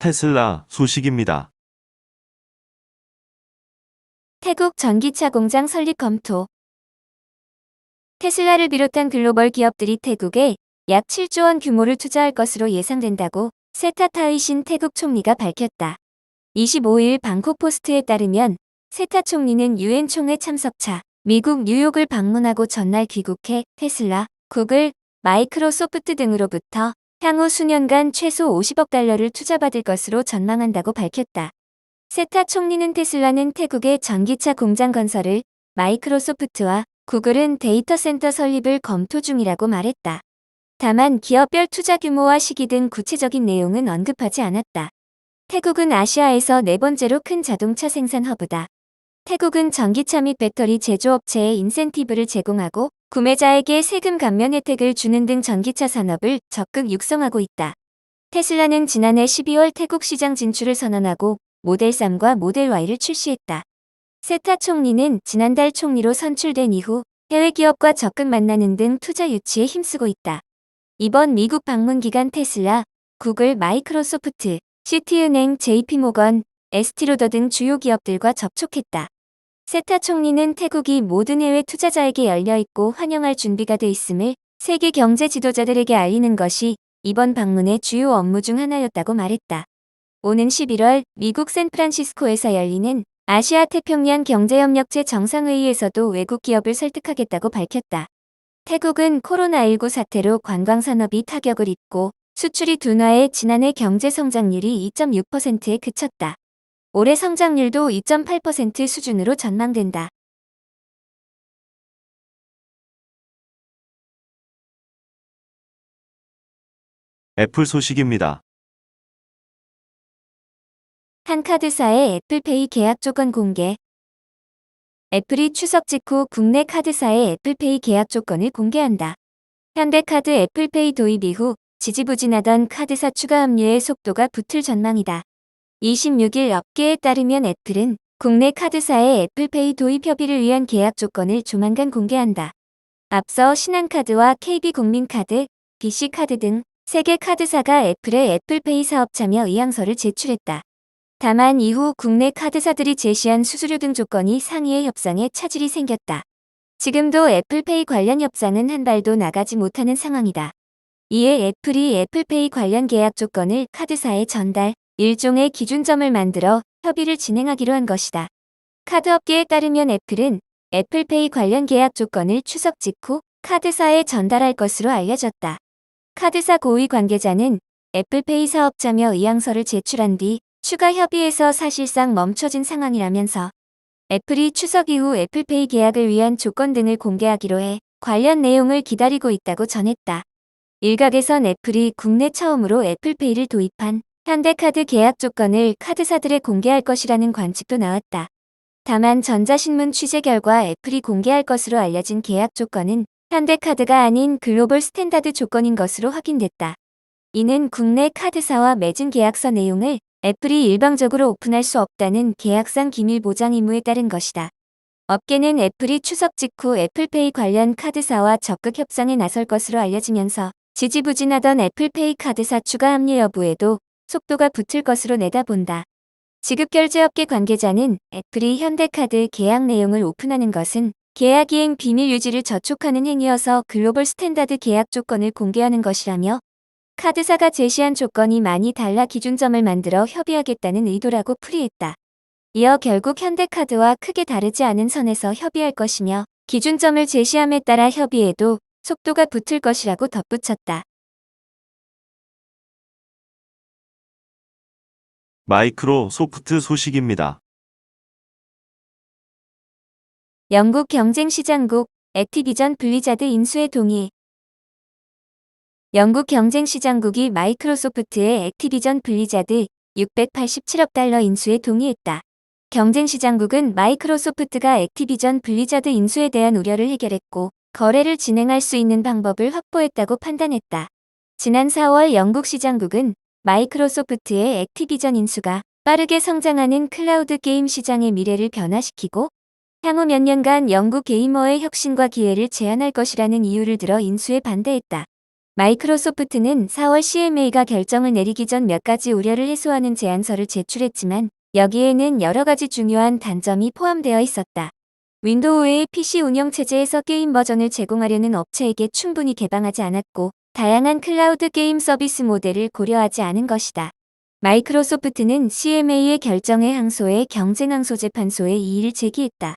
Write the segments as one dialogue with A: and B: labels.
A: 테슬라 소식입니다.
B: 태국 전기차 공장 설립 검토. 테슬라를 비롯한 글로벌 기업들이 태국에 약 7조 원 규모를 투자할 것으로 예상된다고 세타타의신 태국 총리가 밝혔다. 25일 방콕 포스트에 따르면 세타 총리는 유엔 총회 참석차 미국 뉴욕을 방문하고 전날 귀국해 테슬라, 구글, 마이크로소프트 등으로부터 향후 수년간 최소 50억 달러를 투자받을 것으로 전망한다고 밝혔다. 세타 총리는 테슬라는 태국의 전기차 공장 건설을, 마이크로소프트와 구글은 데이터 센터 설립을 검토 중이라고 말했다. 다만 기업별 투자 규모와 시기 등 구체적인 내용은 언급하지 않았다. 태국은 아시아에서 네 번째로 큰 자동차 생산 허브다. 태국은 전기차 및 배터리 제조업체에 인센티브를 제공하고 구매자에게 세금 감면 혜택을 주는 등 전기차 산업을 적극 육성하고 있다. 테슬라는 지난해 12월 태국 시장 진출을 선언하고 모델 3과 모델 Y를 출시했다. 세타 총리는 지난달 총리로 선출된 이후 해외 기업과 적극 만나는 등 투자 유치에 힘쓰고 있다. 이번 미국 방문 기간 테슬라, 구글, 마이크로소프트, 시티은행, JP모건, 에스티로더 등 주요 기업들과 접촉했다. 세타 총리는 태국이 모든 해외 투자자에게 열려있고 환영할 준비가 돼 있음을 세계 경제 지도자들에게 알리는 것이 이번 방문의 주요 업무 중 하나였다고 말했다. 오는 11월 미국 샌프란시스코에서 열리는 아시아 태평양 경제협력체 정상회의에서도 외국 기업을 설득하겠다고 밝혔다. 태국은 코로나19 사태로 관광산업이 타격을 입고 수출이 둔화해 지난해 경제 성장률이 2.6%에 그쳤다. 올해 성장률도 2.8% 수준으로 전망된다.
A: 애플 소식입니다.
B: 한 카드사의 애플페이 계약 조건 공개. 애플이 추석 직후 국내 카드사의 애플페이 계약 조건을 공개한다. 현대카드 애플페이 도입 이후 지지부진하던 카드사 추가 합류의 속도가 붙을 전망이다. 26일 업계에 따르면 애플은 국내 카드사의 애플페이 도입 협의를 위한 계약 조건을 조만간 공개한다. 앞서 신한카드와 KB국민카드, BC카드 등 3개 카드사가 애플의 애플페이 사업 참여 의향서를 제출했다. 다만 이후 국내 카드사들이 제시한 수수료 등 조건이 상이의 협상에 차질이 생겼다. 지금도 애플페이 관련 협상은 한 발도 나가지 못하는 상황이다. 이에 애플이 애플페이 관련 계약 조건을 카드사에 전달, 일종의 기준점을 만들어 협의를 진행하기로 한 것이다. 카드업계에 따르면 애플은 애플페이 관련 계약 조건을 추석 직후 카드사에 전달할 것으로 알려졌다. 카드사 고위 관계자는 애플페이 사업 참여 의향서를 제출한 뒤 추가 협의에서 사실상 멈춰진 상황이라면서 애플이 추석 이후 애플페이 계약을 위한 조건 등을 공개하기로 해 관련 내용을 기다리고 있다고 전했다. 일각에선 애플이 국내 처음으로 애플페이를 도입한 현대카드 계약 조건을 카드사들에 공개할 것이라는 관측도 나왔다. 다만 전자신문 취재 결과 애플이 공개할 것으로 알려진 계약 조건은 현대카드가 아닌 글로벌 스탠다드 조건인 것으로 확인됐다. 이는 국내 카드사와 맺은 계약서 내용을 애플이 일방적으로 오픈할 수 없다는 계약상 기밀 보장 의무에 따른 것이다. 업계는 애플이 추석 직후 애플페이 관련 카드사와 적극 협상에 나설 것으로 알려지면서 지지부진하던 애플페이 카드사 추가 합류 여부에도 속도가 붙을 것으로 내다본다. 지급결제업계 관계자는 애플이 현대카드 계약 내용을 오픈하는 것은 계약이행 비밀 유지를 저촉하는 행위여서 글로벌 스탠다드 계약 조건을 공개하는 것이라며 카드사가 제시한 조건이 많이 달라 기준점을 만들어 협의하겠다는 의도라고 풀이했다. 이어 결국 현대카드와 크게 다르지 않은 선에서 협의할 것이며 기준점을 제시함에 따라 협의에도 속도가 붙을 것이라고 덧붙였다.
A: 마이크로소프트 소식입니다.
B: 영국 경쟁시장국 액티비전 블리자드 인수에 동의. 영국 경쟁시장국이 마이크로소프트의 액티비전 블리자드 687억 달러 인수에 동의했다. 경쟁시장국은 마이크로소프트가 액티비전 블리자드 인수에 대한 우려를 해결했고 거래를 진행할 수 있는 방법을 확보했다고 판단했다. 지난 4월 영국 시장국은 마이크로소프트의 액티비전 인수가 빠르게 성장하는 클라우드 게임 시장의 미래를 변화시키고 향후 몇 년간 영국 게이머의 혁신과 기회를 제한할 것이라는 이유를 들어 인수에 반대했다. 마이크로소프트는 4월 CMA가 결정을 내리기 전 몇 가지 우려를 해소하는 제안서를 제출했지만 여기에는 여러 가지 중요한 단점이 포함되어 있었다. 윈도우의 PC 운영체제에서 게임 버전을 제공하려는 업체에게 충분히 개방하지 않았고 다양한 클라우드 게임 서비스 모델을 고려하지 않은 것이다. 마이크로소프트는 CMA의 결정에 항소해 경쟁항소재판소에 이의를 제기했다.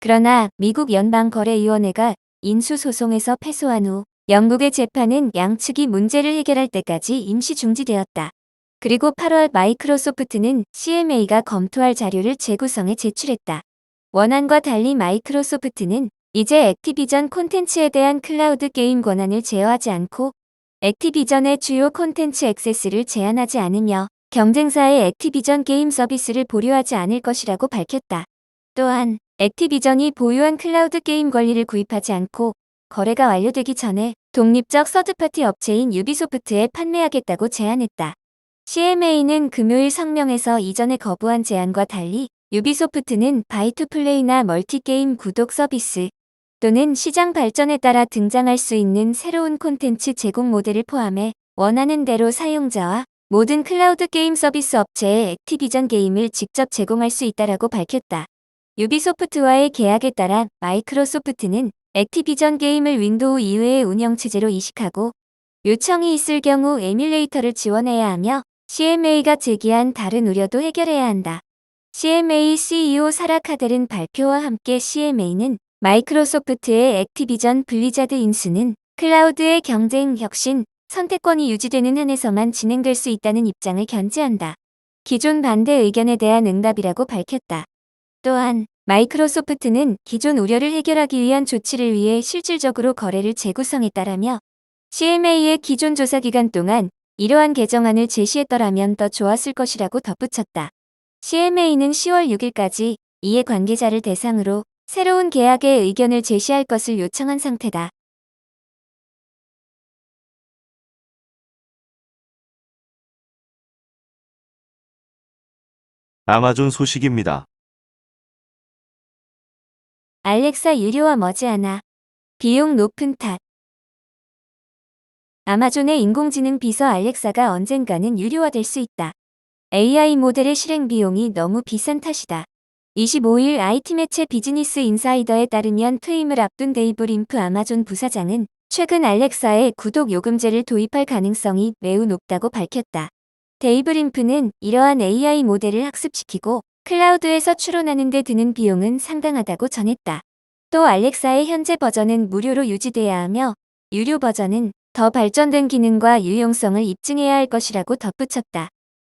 B: 그러나 미국 연방거래위원회가 인수소송에서 패소한 후 영국의 재판은 양측이 문제를 해결할 때까지 임시 중지되었다. 그리고 8월 마이크로소프트는 CMA가 검토할 자료를 재구성해 제출했다. 원안과 달리 마이크로소프트는 이제 액티비전 콘텐츠에 대한 클라우드 게임 권한을 제어하지 않고 액티비전의 주요 콘텐츠 액세스를 제한하지 않으며 경쟁사의 액티비전 게임 서비스를 보류하지 않을 것이라고 밝혔다. 또한 액티비전이 보유한 클라우드 게임 권리를 구입하지 않고 거래가 완료되기 전에 독립적 서드파티 업체인 유비소프트에 판매하겠다고 제안했다. CMA는 금요일 성명에서 이전에 거부한 제안과 달리 유비소프트는 바이투플레이나 멀티게임 구독 서비스 또는 시장 발전에 따라 등장할 수 있는 새로운 콘텐츠 제공 모델을 포함해 원하는 대로 사용자와 모든 클라우드 게임 서비스 업체에 액티비전 게임을 직접 제공할 수 있다라고 밝혔다. 유비소프트와의 계약에 따라 마이크로소프트는 액티비전 게임을 윈도우 이외의 운영체제로 이식하고 요청이 있을 경우 에뮬레이터를 지원해야 하며 CMA가 제기한 다른 우려도 해결해야 한다. CMA CEO 사라 카델은 발표와 함께 CMA는 마이크로소프트의 액티비전 블리자드 인수는 클라우드의 경쟁 혁신, 선택권이 유지되는 한에서만 진행될 수 있다는 입장을 견지한다. 기존 반대 의견에 대한 응답이라고 밝혔다. 또한 마이크로소프트는 기존 우려를 해결하기 위한 조치를 위해 실질적으로 거래를 재구성했다라며 CMA의 기존 조사 기간 동안 이러한 개정안을 제시했더라면 더 좋았을 것이라고 덧붙였다. CMA는 10월 6일까지 이해 관계자를 대상으로 새로운 계약의 의견을 제시할 것을 요청한 상태다.
A: 아마존 소식입니다.
B: 알렉사 유료화 머지않아 비용 높은 탓. 아마존의 인공지능 비서 알렉사가 언젠가는 유료화될 수 있다. AI 모델의 실행 비용이 너무 비싼 탓이다. 25일 IT 매체 비즈니스 인사이더에 따르면 퇴임을 앞둔 데이브 림프 아마존 부사장은 최근 알렉사에 구독 요금제를 도입할 가능성이 매우 높다고 밝혔다. 데이브 림프는 이러한 AI 모델을 학습시키고 클라우드에서 추론하는 데 드는 비용은 상당하다고 전했다. 또 알렉사의 현재 버전은 무료로 유지돼야 하며 유료 버전은 더 발전된 기능과 유용성을 입증해야 할 것이라고 덧붙였다.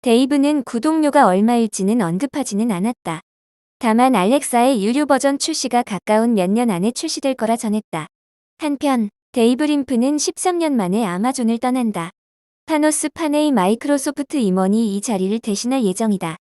B: 데이브는 구독료가 얼마일지는 언급하지는 않았다. 다만 알렉사의 유료 버전 출시가 가까운 몇 년 안에 출시될 거라 전했다. 한편 데이브 림프는 13년 만에 아마존을 떠난다. 파노스 파네이 마이크로소프트 임원이 이 자리를 대신할 예정이다.